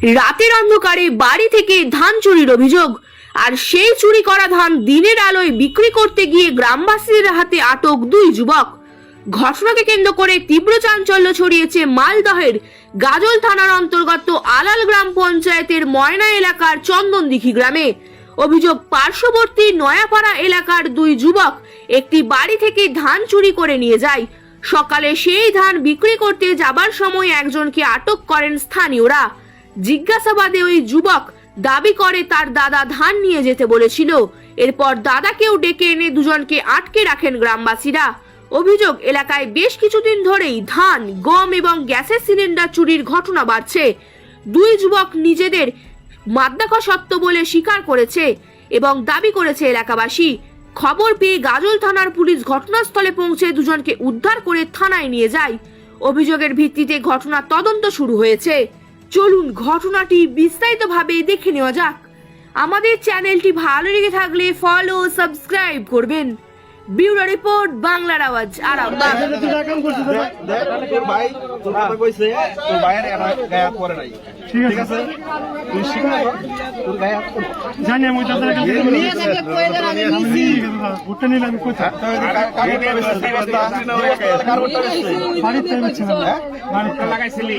রাতের অন্ধকারে বাড়ি থেকে ধান চুরির অভিযোগ, আর সেই চুরি করা ধান দিনের আলোয় বিক্রি করতে গিয়ে গ্রামবাসীদের হাতে আটক দুই যুবক। ঘটনাকে কেন্দ্র করে তীব্র চাঞ্চল্য ছড়িয়েছে মালদহের গাজল থানার অন্তর্গত আলাল গ্রাম পঞ্চায়েতের ময়না এলাকার চন্দনদিঘি গ্রামে। অভিযোগ, পার্শ্ববর্তী নয়াপাড়া এলাকার দুই যুবক একটি বাড়ি থেকে ধান চুরি করে নিয়ে যায়। সকালে সেই ধান বিক্রি করতে যাবার সময় একজনকে আটক করেন স্থানীয়রা। জিজ্ঞাসাবাদে ওই যুবক দাবি করে তার দাদা ধান নিয়ে যেতে বলেছিল। এরপর দাদাকেও ডেকে এনে দুজনকে আটকে রাখেন গ্রামবাসীরা। অভিযোগ, এলাকায় বেশ কিছুদিন ধরেই ধান, গম এবং গ্যাসের সিলিন্ডার চুরির ঘটনা বাড়ছে। দুই যুবক নিজেদের মাদকাসক্ত বলে স্বীকার করেছে এবং দাবি করেছে এলাকাবাসী। খবর পেয়ে গাজল থানার পুলিশ ঘটনাস্থলে পৌঁছে দুজনকে উদ্ধার করে থানায় নিয়ে যায়। অভিযোগের ভিত্তিতে ঘটনার তদন্ত শুরু হয়েছে। চলুন ঘটনাটি বিস্তারিতভাবে দেখে নেওয়া যাক। আমাদের চ্যানেলটি ভালো লেগে থাকলে ফলো ও সাবস্ক্রাইব করবেন। ব্যুরো রিপোর্ট, বাংলার আওয়াজ, আরামবাগ। ঠিক আছে, তুই শিখা তোর গায়ে হাত কর। জানি আমি দাদার কাছে নিয়ে থেকে কয়জন আমি নিছি ওটা নিলাম আমি কোথা বাড়িতে বেচছি না, বাড়িতে লাগাইছিলি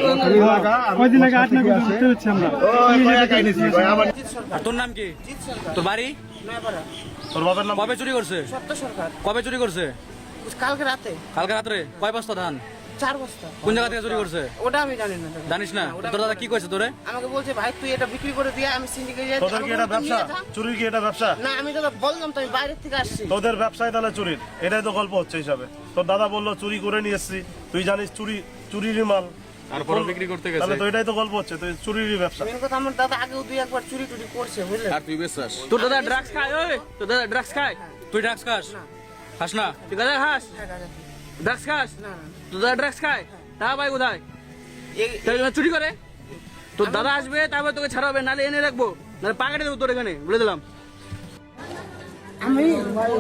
কয়দিন আগে 8 টাকা করতে বেচছি আমরা। তোর নাম কি? তোর বাড়ি? তোর বাবার নাম? কবে চুরি করছে? সত্য সরকার। কবে চুরি করছে? কালকে রাতে। কালকে রাত্রে? কয় বস্তা ধান? 4 বস্তা। কোন জায়গা থেকে চুরি করছে? ওটা আমি জানি না। জানিস না? তোর দাদা কি কইছে তোরে? আমাকে বলছে ভাই তুই এটা বিক্রি করে দিয়ে আমি সিন্ডিকেটে যাই। তোদের কি এটা ব্যবসা? চুরি কি এটা ব্যবসা? না, আমি তো বললাম তো আমি বাইরে থেকে আসছি। তোদের ব্যবসায় তাহলে চুরির, এটাই তো গল্প হচ্ছে হিসাবে। তোর দাদা বললো চুরি করে নিয়ে এসছি, তুই জানিস চুরিরই মাল, তারপর বিক্রি করতে গেছে। তাহলে তো এটাই তো গল্প হচ্ছে, তুই চুরিরই ব্যবসা। মেন কথা আমার দাদা আগেও 2-1 চুরি টুরি করছে, বুঝলে? আর তুই বেচছাস? তোর দাদা ড্রাগস খায়? ওই তোর দাদা ড্রাগস খায়? তুই ড্রাগস খাস? খাস না? তুই দাদা খাস? ড্রাগস খাস? না না। তোর দাদা ড্রাগস খায়? তা ভাই কোথায়? তাই চুরি করে? তোর দাদা আসবে, তারপর তোকে ছাড়াবে, নালে এনে রাখবো, নালে পাকাটে দেবো তোর এখানে, বলে দিলাম। আমি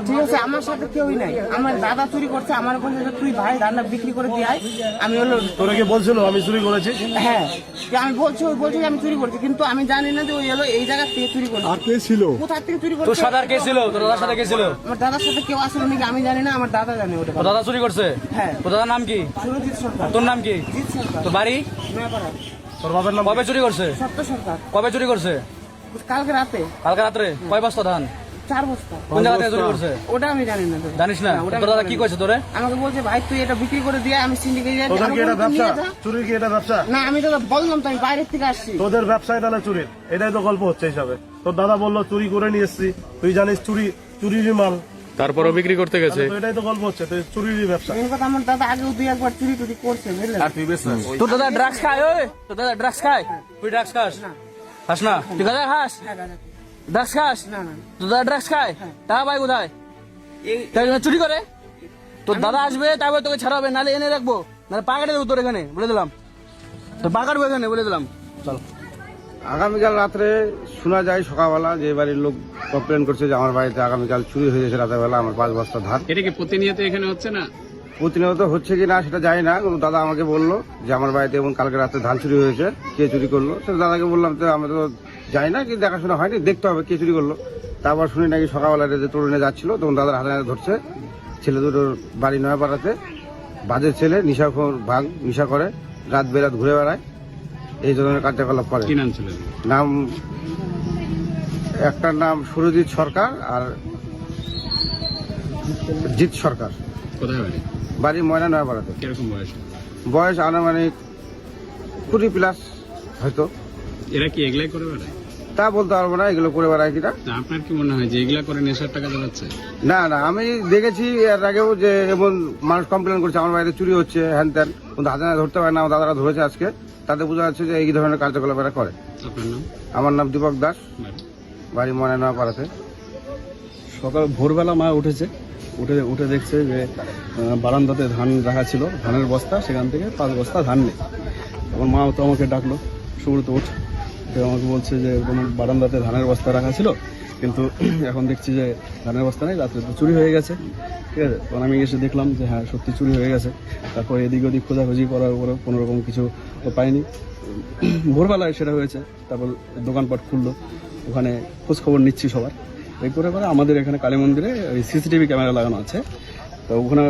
ঠিক আছে, আমার সাথে কেউই নাই। আমার দাদা চুরি করছে, আমার বলছে যে তুই ভাই ধানটা বিক্রি করে দিয়ে আয়। আমি হলো তোরা কি বলছিল আমি চুরি করেছি? হ্যাঁ, আমি বলছি ওই বলছে যে আমি চুরি করছি, কিন্তু আমি জানি না যে ওই হলো এই জায়গা থেকে চুরি করছে। আর কে ছিল? কোথা থেকে চুরি করছে? তোর সাথে আর কে ছিল? তোর দাদার সাথে কে ছিল? আমার দাদার সাথে কেউ আসলে নাকি আমি জানি না, আমার দাদা জানে ওটা। তোর দাদা চুরি করছে? হ্যাঁ। তোর দাদার নাম কি? সুরজিৎ সরকার। তোর নাম কি? জিৎ সরকার। তোর বাড়ি? নয়াপাড়া। তোর বাবার নাম? কবে চুরি করছে? সত্য সরকার। কবে চুরি করছে? কালকে রাতে। কালকে রাত্রে? কয় বস্তা ধান? 4 বস্তা। কোন জায়গা থেকে চুরি করছে? ওটা আমি জানি না। জানিস না? তোর দাদা কি কইছে তোরে? আমাকে বলছে ভাই তুই এটা বিক্রি করে দিয়ে আমি সিন্ডিকেটে যাই। তোদের কি এটা ব্যবসা? চুরি কি এটা ব্যবসা? না, আমি তো বললাম তো আমি বাইরে থেকে আসছি। তোদের ব্যবসায় তাহলে চুরির, এটাই তো গল্প হচ্ছে হিসাবে। তোর দাদা বললো চুরি করে নিয়ে এসছি, তুই জানিস চুরিরই মাল, তারপরও বিক্রি করতে গেছে। তো এটাই তো গল্প হচ্ছে, তুই চুরিরই ব্যবসা। মেন কথা আমার দাদা আগেও 2-1 চুরি টুরি করছে, বুঝলে? আর তুই বেচছাস? তোর দাদা ড্রাগস খায়? ওই তোর দাদা ড্রাগস খায়? তুই ড্রাগস খাস? খাস না? তুই দাদা খাস? হ্যাঁ, দাদা। ড্রাগস খাস? না না। তোর দাদা ড্রাগস খায়? তা ভাই কোথায়? তাই জন্য চুরি করে? তোর দাদা আসবে, তারপর তোকে ছাড়াবে, নালে এনে রাখবো, নালে পাকাটে দেবো তোর এখানে, বলে দিলাম। তোর পাকাটবো এখানে, বলে দিলাম। চল। আগামীকাল রাত্রে শোনা যায় সকালবেলা যে বাড়ির লোক কমপ্লেন করছে যে আমার বাড়িতে আগামীকাল চুরি হয়ে গেছে রাতের বেলা আমার 5 বস্তা ধান। এটা কি প্রতিনিয়ত এখানে হচ্ছে না? প্রতিনিয়ত হচ্ছে কি না সেটা জানি না, কিন্তু দাদা আমাকে বললো যে আমার বাড়িতে এবং কালকে রাতে ধান চুরি হয়েছে, কে চুরি করলো? তো দাদাকে বললাম তো আমি তো জানি না, কি দেখাশোনা হয়নি, দেখতে হবে কে চুরি করলো। তারপর শুনি নাকি সকালবেলা যে তরুণে যাচ্ছিল, তখন দাদার হাতে হাতে ধরছে। ছেলে দুটোর বাড়ি নয়াপাড়াতে, বাজের ছেলে, নেশা করে, রাত বেরাত ঘুরে বেড়ায়, এই ধরনের কার্যকলাপ করে। কি নাম ছিল? নাম একটার নাম সুরজিৎ সরকার আর জিৎ সরকার। কোথায় বাড়ি? বাড়ি ময়না নয়াপাড়াতে। কিরকম বয়স? বয়স আনুমানিক 20+ হয়তো। এরা কি এগুলাই করে বেড়ায়? তা বলতে পারবো না এগুলো করে বেড়ায় কিনা। না, আপনার কি মনে হয় যে এগুলা করে নেশার টাকা জোগাচ্ছে? না না, আমি দেখেছি এর আগেও যে এমন মানুষ কমপ্লেন করছে আমার বাড়িতে চুরি হচ্ছে হ্যান ত্যান, কিন্তু হাতে না ধরতে পারে না, আমার দাদারা ধরেছে আজকে, তাতে বোঝা যাচ্ছে যে এই ধরনের কার্যকলাপ এরা করে। আপনার নাম? আমার নাম দীপক দাস, বাড়ি? বাড়ি ময়না নয়াপাড়াতে। সকাল ভোরবেলা মা উঠে দেখছে যে বারান্দাতে ধান রাখা ছিল, ধানের বস্তা, সেখান থেকে 5 বস্তা ধান নেই। তখন মা তো আমাকে ডাকলো, সুব্রত ওঠ। আমাকে বলছে যে বারান্দাতে ধানের বস্তা রাখা ছিল, কিন্তু এখন দেখছি যে ধানের বস্তা নেই, রাত্রে তো চুরি হয়ে গেছে। ঠিক আছে, তখন আমি এসে দেখলাম যে হ্যাঁ সত্যি চুরি হয়ে গেছে। তারপর এদিক ওদিক খোঁজাখুঁজি করার পরে কোনোরকম কিছু তো পাইনি। ভোরবেলায় সেটা হয়েছে, তারপর দোকানপাট খুললো, ওখানে খোঁজ খবর নিচ্ছি সবার। এই করে আমাদের এখানে কালী মন্দিরে ওই সিসিটিভি ক্যামেরা লাগানো আছে, তো ওখানে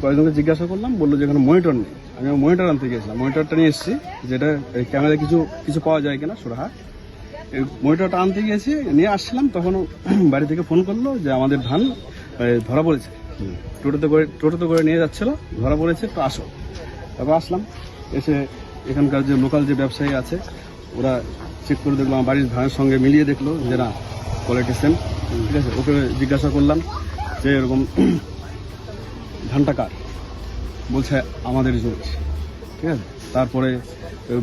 কয়েকজনকে জিজ্ঞাসা করলাম, বললো যে এখানে মনিটর নেই। আমি মনিটর আনতে গিয়েছিলাম, মনিটরটা নিয়ে এসেছি, যেটা এই ক্যামেরায় কিছু পাওয়া যায় কিনা সুরাহা। এই মনিটরটা আনতে গিয়েছি, নিয়ে আসছিলাম, তখন বাড়ি থেকে ফোন করলো যে আমাদের ধান ধরা পড়েছে, টোটোতে করে নিয়ে যাচ্ছিল, ধরা পড়েছে, তো আসো। তারপর আসলাম, এসে এখানকার যে লোকাল যে ব্যবসায়ী আছে ওরা চেক করে দেখলো আমার বাড়ির ধানের সঙ্গে মিলিয়ে দেখলো যে না কোয়ালিটি সেম, ঠিক আছে। ওকে জিজ্ঞাসা করলাম যে এরকম ধানটা কার, বলছে আমাদের জমি, ঠিক আছে। তারপরে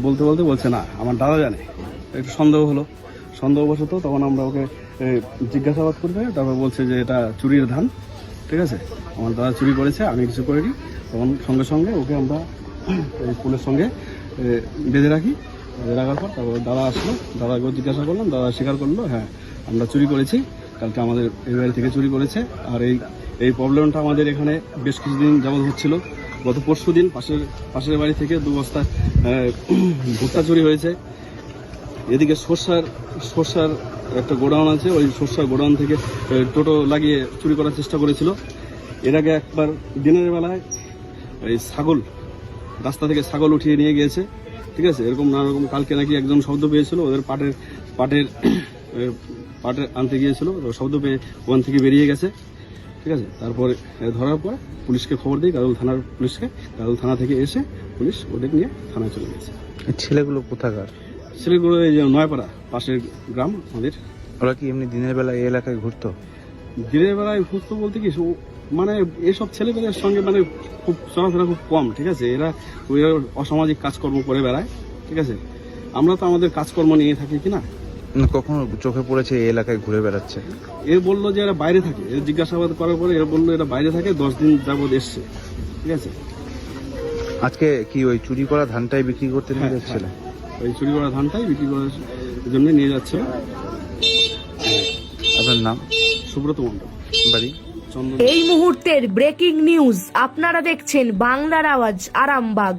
বলতে বলতে বলছে না আমার দাদা জানে। একটু সন্দেহ হলো, সন্দেহবশত তখন আমরা ওকে জিজ্ঞাসাবাদ করতে, তারপর বলছে যে এটা চুরির ধান, ঠিক আছে, আমার দাদা চুরি করেছে, আমি কিছু করিনি। তখন সঙ্গে সঙ্গে ওকে আমরা পুলিশের সঙ্গে বেঁধে রাখি, বেঁধে রাখার পর তারপর দাদা আসলো, দাদাকেও জিজ্ঞাসা করলাম, দাদা স্বীকার করলো হ্যাঁ আমরা চুরি করেছি, কালকে আমাদের এই বাড়ি থেকে চুরি করেছে। আর এই প্রবলেমটা আমাদের এখানে বেশ কিছুদিন যাবৎ হচ্ছিল। গত পরশু দিন পাশের বাড়ি থেকে 2 বস্তা ভুট্টা চুরি হয়েছে। এদিকে সর্ষার একটা গোডাউন আছে, ওই সর্ষার গোডাউন থেকে টোটো লাগিয়ে চুরি করার চেষ্টা করেছিল। এর আগে একবার দিনের বেলায় ওই ছাগল, রাস্তা থেকে ছাগল উঠিয়ে নিয়ে গিয়েছে, ঠিক আছে। এরকম নানা রকম। কালকে নাকি একজন শব্দ পেয়েছিল, ওদের পাটের আনতে গিয়েছিল, শব্দ পেয়ে ওখান থেকে বেরিয়ে গেছে, ঠিক আছে। তারপরে ধরার পর পুলিশকে খবর দিই, গাজল থানার পুলিশকে। গাজল থানা থেকে এসে পুলিশ ওদের নিয়ে থানায় চলে গেছে। ছেলেগুলো কোথাকার? ছেলেগুলো এই যে নয়াপাড়া, পাশের গ্রাম আমাদের। ওরা কি এমনি দিনের বেলা এই এলাকায় ঘুরতো? দিনের বেলায় ঘুরতো বলতে কি, মানে এসব ছেলেপেলের সঙ্গে মানে খুব চলাফেরা খুব কম, ঠিক আছে। এরা অসামাজিক কাজকর্ম করে বেড়ায়, ঠিক আছে। আমরা তো আমাদের কাজকর্ম নিয়ে থাকি কিনা। কখনো চোখে পড়েছে এই এলাকায় ঘুরে বেড়াচ্ছে? এ বললো যে এরা বাইরে থাকে, এর জিজ্ঞাসাবাদ করার পরে এরা বললো এরা বাইরে থাকে, 10 দিন যাবৎ এসছে, ঠিক আছে। আজকে কি ওই চুরি করা ধানটাই বিক্রি করতে নিয়ে যাচ্ছিল? ওই চুরি করা ধানটাই বিক্রি করার জন্য নিয়ে যাচ্ছে। আপনার নাম? সুব্রত মণ্ডল, বাড়ি? এই মুহূর্তের ব্রেকিং নিউজ, আপনারা দেখছেন বাংলার আওয়াজ, আরামবাগ।